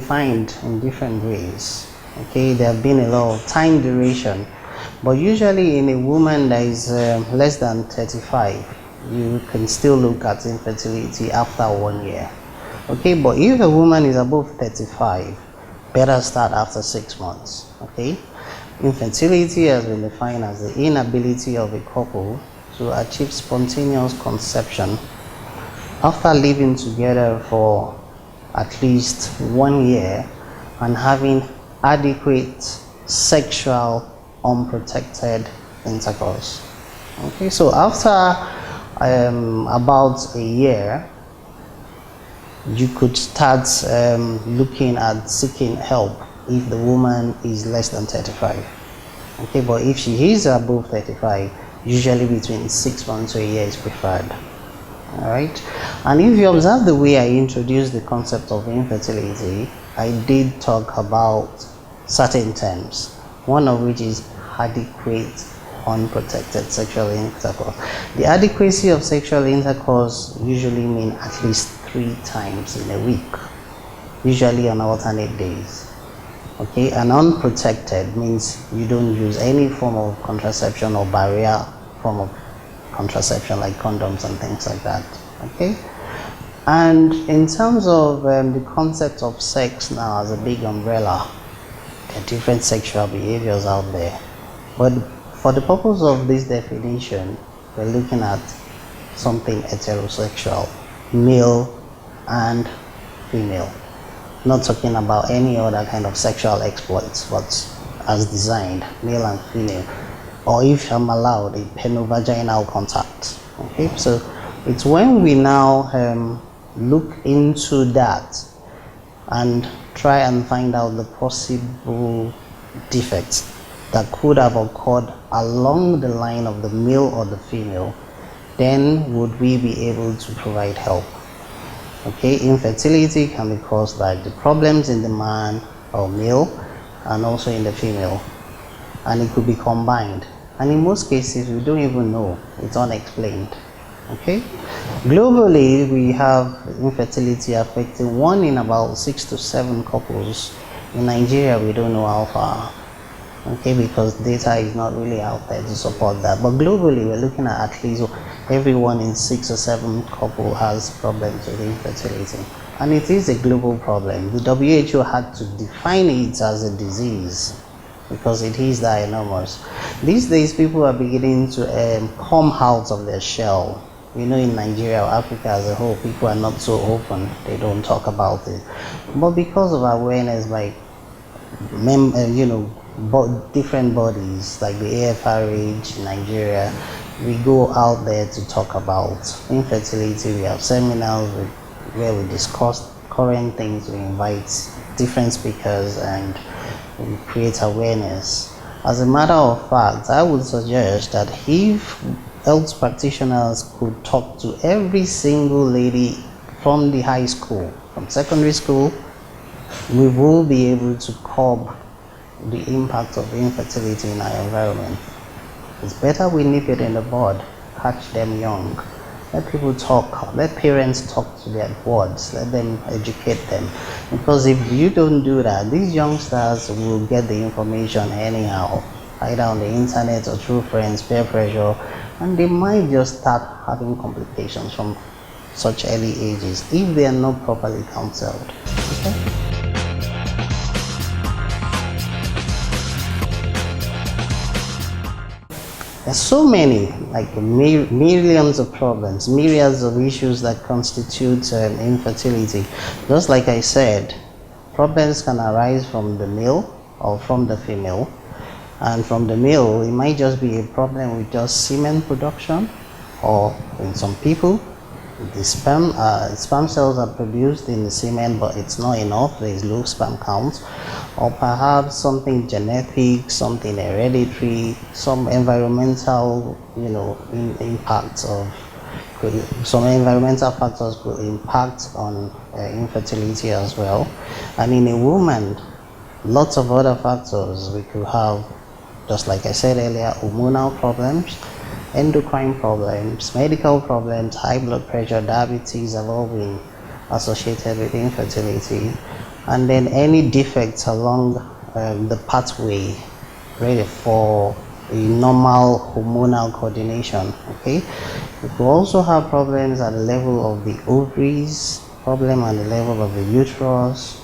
defined in different ways. Okay, there have been a lot of time duration, but usually in a woman that is less than 35, you can still look at infertility after 1 year. Okay, but if a woman is above 35, better start after 6 months. Okay, infertility has been defined as the inability of a couple to achieve spontaneous conception after living together for at least 1 year and having adequate sexual unprotected intercourse. Okay, so after about a year, you could start looking at seeking help if the woman is less than 35. Okay, but if she is above 35, usually between 6 months to a year is preferred. All right, and if you observe the way I introduced the concept of infertility, I did talk about certain terms, one of which is adequate unprotected sexual intercourse. The adequacy of sexual intercourse usually means at least 3 times in a week, usually on alternate days. Okay, and unprotected means you don't use any form of contraception or barrier form of contraception like condoms and things like that. Okay, and in terms of the concept of sex now as a big umbrella, there are different sexual behaviors out there, but for the purpose of this definition, we're looking at something heterosexual, male and female, not talking about any other kind of sexual exploits, but as designed, male and female, or if I'm allowed, a penovaginal contact. Okay, so it's when we now look into that and try and find out the possible defects that could have occurred along the line of the male or the female, then would we be able to provide help. Okay, infertility can be caused by the problems in the man or male and also in the female, and it could be combined, and in most cases we don't even know, it's unexplained. Okay, globally we have infertility affecting 1 in about 6 to 7 couples. In Nigeria we don't know how far, okay, because data is not really out there to support that, but globally we're looking at least every 1 in 6 or 7 couple has problems with infertility, and it is a global problem. The WHO had to define it as a disease because it is that enormous. These days people are beginning to come out of their shell. You know, in Nigeria or Africa as a whole, people are not so open, they don't talk about it, but because of awareness by different bodies like the AFRH in Nigeria, we go out there to talk about infertility. We have seminars where we discuss current things, we invite different speakers and we create awareness. As a matter of fact, I would suggest that if health practitioners could talk to every single lady from the high school, from secondary school, we will be able to curb the impact of infertility in our environment. It's better we nip it in the bud, catch them young. Let people talk, let parents talk to their boards, let them educate them. Because if you don't do that, these youngsters will get the information anyhow, either on the internet or through friends, peer pressure, and they might just start having complications from such early ages if they are not properly counseled. Okay? There's so many, like millions of problems, myriads of issues that constitute infertility. Just like I said, problems can arise from the male or from the female. And from the male, it might just be a problem with just semen production, or in some people, the sperm cells are produced in the semen, but it's not enough, there is low sperm count, or perhaps something genetic, something hereditary, some environmental, impacts of some environmental factors could impact on infertility as well. And in a woman, lots of other factors. We could have, just like I said earlier, hormonal problems, endocrine problems, medical problems, high blood pressure, diabetes have all been associated with infertility. and then any defects along the pathway ready for a normal hormonal coordination. Okay, we could also have problems at the level of the ovaries, problem at the level of the uterus,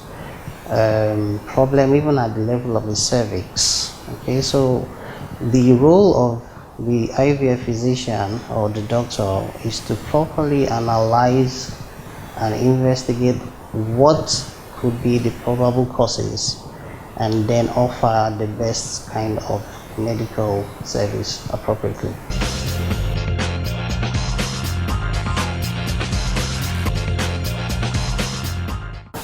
problem even at the level of the cervix. Okay, so the role of the IVF physician or the doctor is to properly analyze and investigate what could be the probable causes, and then offer the best kind of medical service appropriately.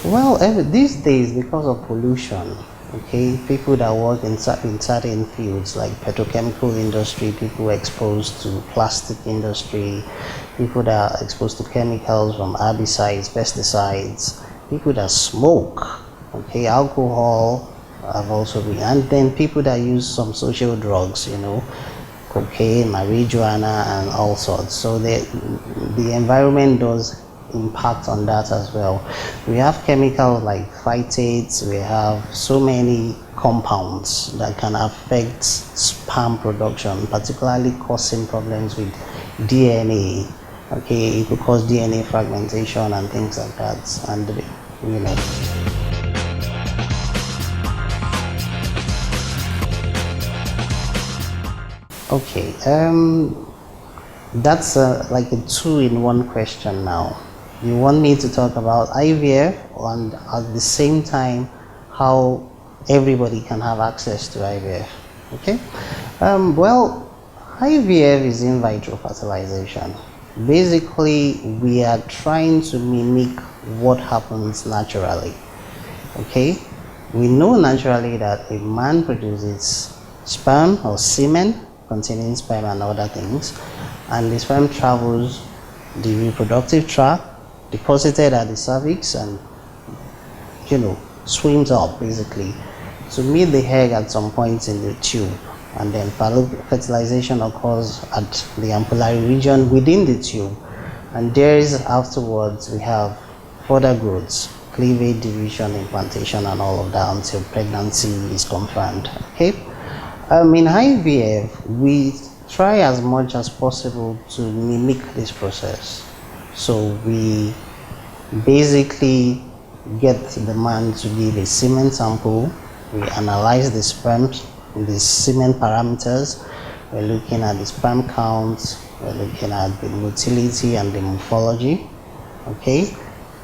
Well, these days, because of pollution, okay, people that work in certain fields like petrochemical industry, people exposed to plastic industry, people that are exposed to chemicals from herbicides, pesticides, people that smoke, okay, alcohol have also been, and then people that use some social drugs, cocaine, marijuana, and all sorts. So the environment does impact on that as well. We have chemicals like phytates, we have so many compounds that can affect sperm production, particularly causing problems with DNA. Okay, it could cause DNA fragmentation and things like that, and Okay, that's like a two-in-one question now. You want me to talk about IVF and at the same time how everybody can have access to IVF. Okay, well, IVF is in vitro fertilization. Basically, we are trying to mimic what happens naturally. Okay, we know naturally that a man produces sperm or semen containing sperm and other things, and the sperm travels the reproductive tract, deposited at the cervix, and swims up basically to meet the egg at some point in the tube, and then fertilization occurs at the ampullary region within the tube, and afterwards we have further growths, cleavage, division, implantation, and all of that until pregnancy is confirmed. Okay, in IVF we try as much as possible to mimic this process. So we basically get the man to give a semen sample, we analyze the sperm, the semen parameters, we're looking at the sperm count, we're looking at the motility and the morphology, okay?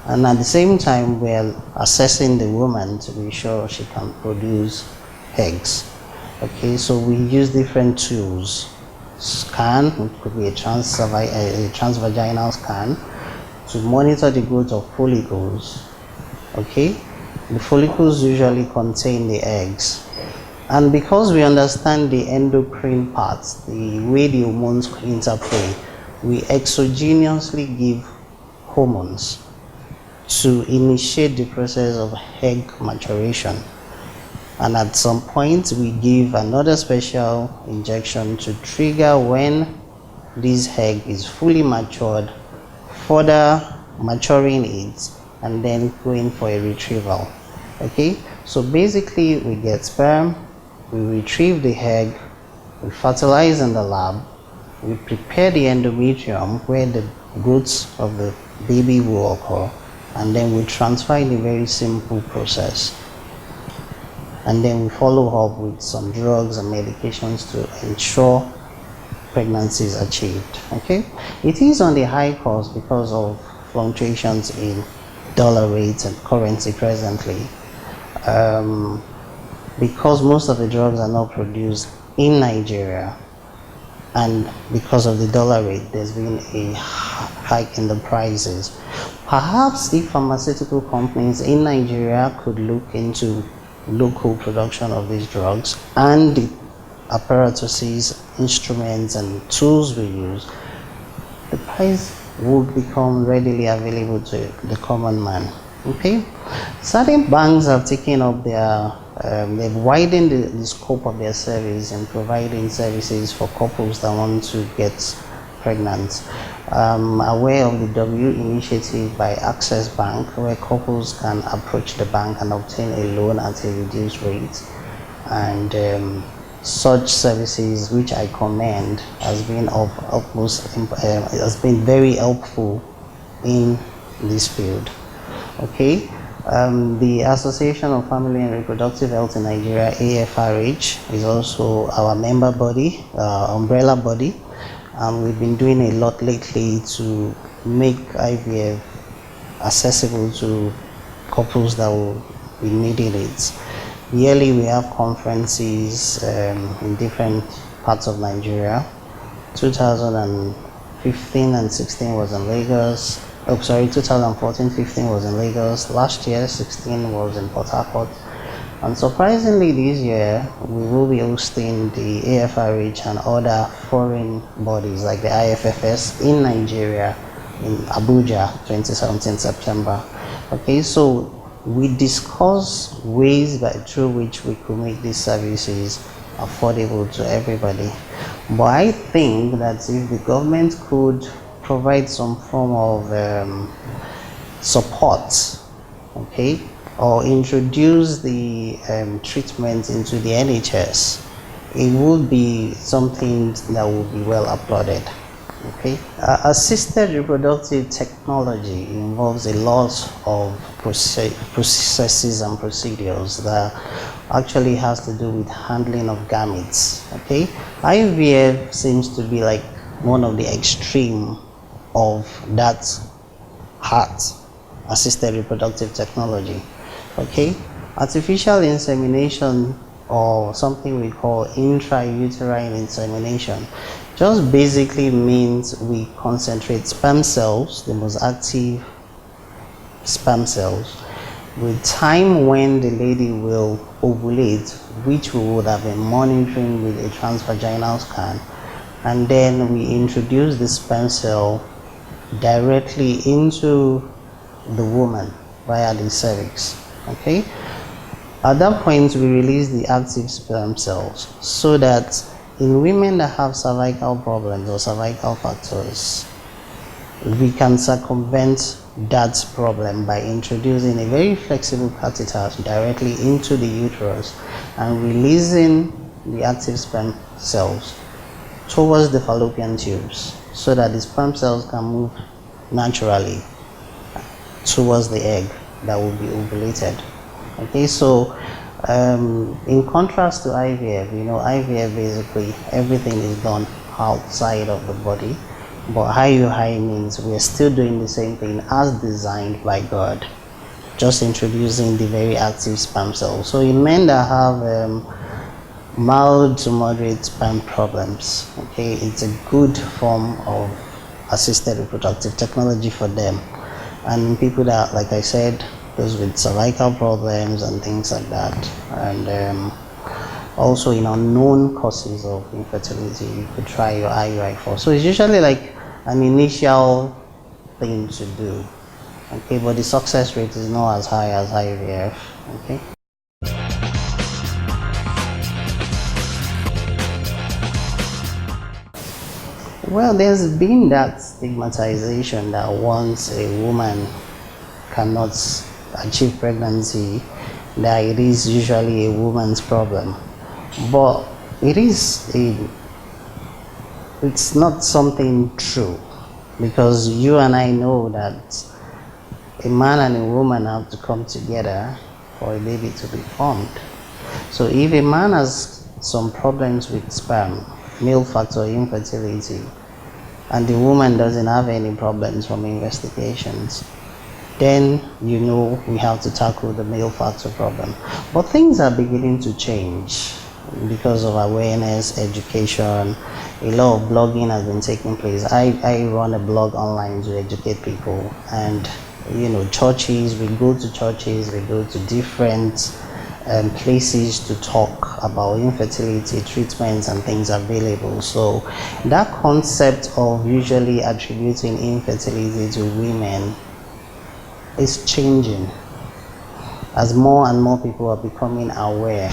And at the same time, we're assessing the woman to be sure she can produce eggs. Okay, so we use different tools. Scan, it could be a transvaginal scan, to monitor the growth of follicles. Okay, the follicles usually contain the eggs, and because we understand the endocrine parts, the way the hormones interplay, we exogenously give hormones to initiate the process of egg maturation, and at some point we give another special injection to trigger when this egg is fully matured, further maturing it, and then going for a retrieval. Okay, so basically we get sperm, we retrieve the egg, we fertilize in the lab, we prepare the endometrium where the growth of the baby will occur, and then we transfer in a very simple process, and then we follow up with some drugs and medications to ensure pregnancy is achieved. Okay, it is on the high cost because of fluctuations in dollar rates and currency presently, because most of the drugs are not produced in Nigeria, and because of the dollar rate there's been a hike in the prices. Perhaps if pharmaceutical companies in Nigeria could look into local production of these drugs and the apparatuses, instruments, and tools we use, the price would become readily available to the common man. Okay, certain banks have taken up they've widened the scope of their service and providing services for couples that want to get pregnant. Aware of the W initiative by Access Bank, where couples can approach the bank and obtain a loan at a reduced rate. And such services, which I commend, has been of utmost has been very helpful in this field. Okay. The Association of Family and Reproductive Health in Nigeria, AFRH, is also our member body, umbrella body, and we've been doing a lot lately to make IVF accessible to couples that will be needing it. Yearly, we have conferences in different parts of Nigeria. 2015 and 16 was in Lagos. 2014-15 was in Lagos. Last year, 16 was in Port Harcourt. And surprisingly, this year, we will be hosting the AFRH and other foreign bodies like the IFFS in Nigeria, in Abuja, 2017 September. Okay, so we discuss ways through which we could make these services affordable to everybody. But I think that if the government could provide some form of support, okay, or introduce the treatment into the NHS, it would be something that would be well applauded. Okay, assisted reproductive technology involves a lot of processes and procedures that actually has to do with handling of gametes. Okay, IVF seems to be like one of the extreme of that assisted reproductive technology. Okay, artificial insemination, or something we call intrauterine insemination, just basically means we concentrate sperm cells, the most active sperm cells, with time when the lady will ovulate, which we would have been monitoring with a transvaginal scan, and then we introduce the sperm cell directly into the woman via the cervix. Okay, at that point we release the active sperm cells, so that in women that have cervical problems or cervical factors, we can circumvent that problem by introducing a very flexible catheter directly into the uterus and releasing the active sperm cells towards the fallopian tubes, so that the sperm cells can move naturally towards the egg that will be ovulated. Okay, so in contrast to IVF, IVF basically everything is done outside of the body, but IUI means we're still doing the same thing as designed by God, just introducing the very active sperm cells. So in men that have mild to moderate sperm problems, okay, it's a good form of assisted reproductive technology for them. And people that, like I said, those with cervical problems and things like that, and also in unknown causes of infertility, you could try your IUI for. So it's usually like an initial thing to do, okay, but the success rate is not as high as IVF. Okay. Well, there's been that stigmatization that once a woman cannot achieve pregnancy, that it is usually a woman's problem. But it's not something true, because you and I know that a man and a woman have to come together for a baby to be formed. So if a man has some problems with sperm, male factor infertility, and the woman doesn't have any problems from investigations, then we have to tackle the male factor problem. But things are beginning to change because of awareness, education. A lot of blogging has been taking place. I run a blog online to educate people, and churches, we go to churches, we go to different places to talk about infertility treatments and things available. So that concept of usually attributing infertility to women is changing as more and more people are becoming aware.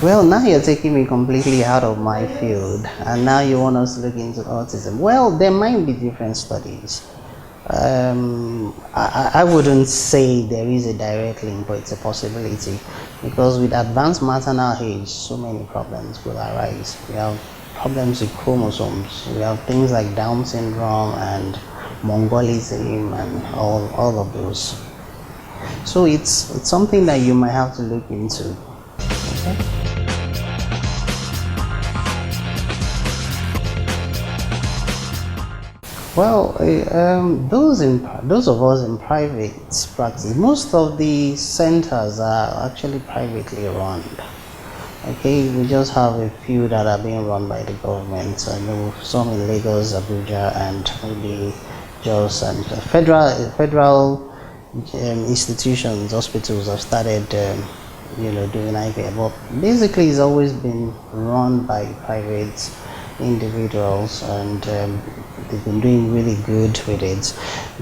Well, now you're taking me completely out of my field, and now you want us to look into autism. Well, there might be different studies. I wouldn't say there is a direct link, but it's a possibility, because with advanced maternal age, so many problems will arise. We have problems with chromosomes. We have things like Down syndrome and Mongolism and all of those. So it's something that you might have to look into. Okay? Well, those of us in private practice, most of the centers are actually privately run. Okay, we just have a few that are being run by the government. I know some in Lagos, Abuja, and maybe just and federal institutions, hospitals have started, doing IVF. But basically, it's always been run by private individuals, and they've been doing really good with it.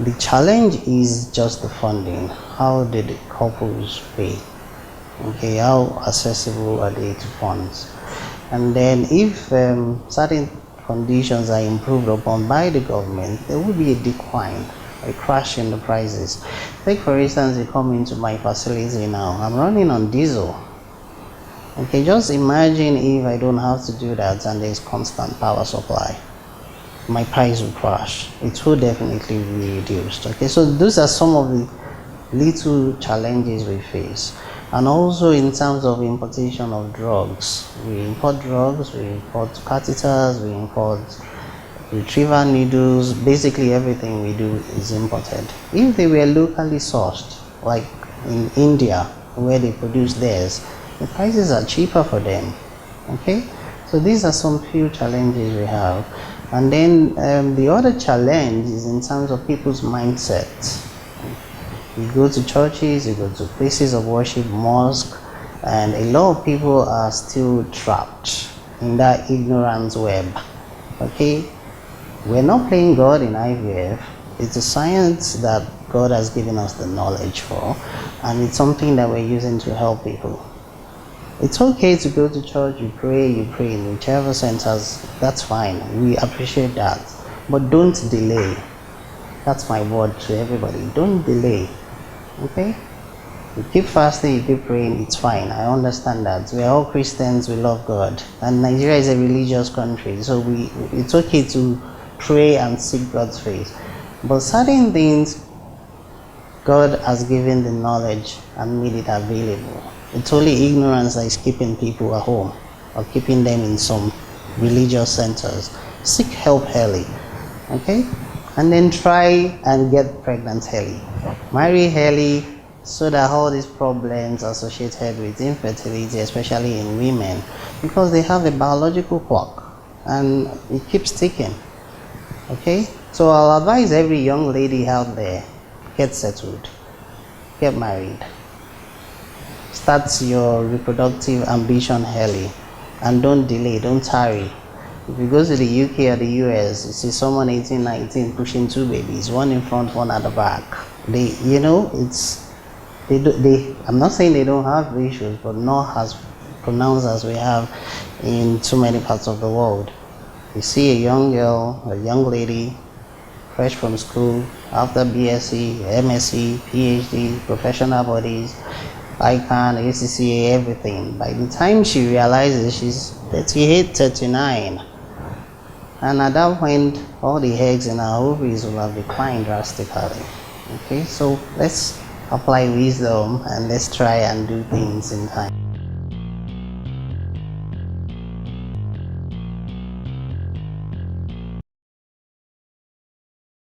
The challenge is just the funding. How did the couples pay? Okay, how accessible are they to funds? And then if certain conditions are improved upon by the government, there will be a decline, a crash in the prices. Take for instance, you come into my facility now, I'm running on diesel. Okay, just imagine if I don't have to do that and there's constant power supply. My price will crash. It will definitely be reduced. Okay, so those are some of the little challenges we face. And also in terms of importation of drugs, we import drugs, we import catheters, we import retriever needles. Basically everything we do is imported. If they were locally sourced, like in India where they produce theirs, the prices are cheaper for them. Okay, so these are some few challenges we have. And then the other challenge is in terms of people's mindset. You go to churches, you go to places of worship, mosque, and a lot of people are still trapped in that ignorance web. Okay, we're not playing God in IVF. It's a science that God has given us the knowledge for, and it's something that we're using to help people. It's okay to go to church, you pray in whichever centers, that's fine. We appreciate that. But don't delay. That's my word to everybody. Don't delay. Okay? You keep fasting, you keep praying, it's fine. I understand that. We're all Christians, we love God. And Nigeria is a religious country, so it's okay to pray and seek God's face. But certain things, God has given the knowledge and made it available. It's only ignorance that is keeping people at home or keeping them in some religious centers. Seek help early, okay? And then try and get pregnant early. Marry early so that all these problems associated with infertility, especially in women, because they have a biological clock and it keeps ticking, okay? So I'll advise every young lady out there, get settled, get married. Start your reproductive ambition early and don't delay, don't tarry. If you go to the UK or the US, you see someone 18, 19 pushing 2 babies, one in front, one at the back. I'm not saying they don't have issues, but not as pronounced as we have in too many parts of the world. You see a young girl, a young lady, fresh from school, after BSc, MSc, PhD, professional bodies, ICANN, ACCA, everything. By the time she realizes she's 38, 39, and at that point, all the eggs in her ovaries will have declined drastically. Okay, so let's apply wisdom and let's try and do things in time.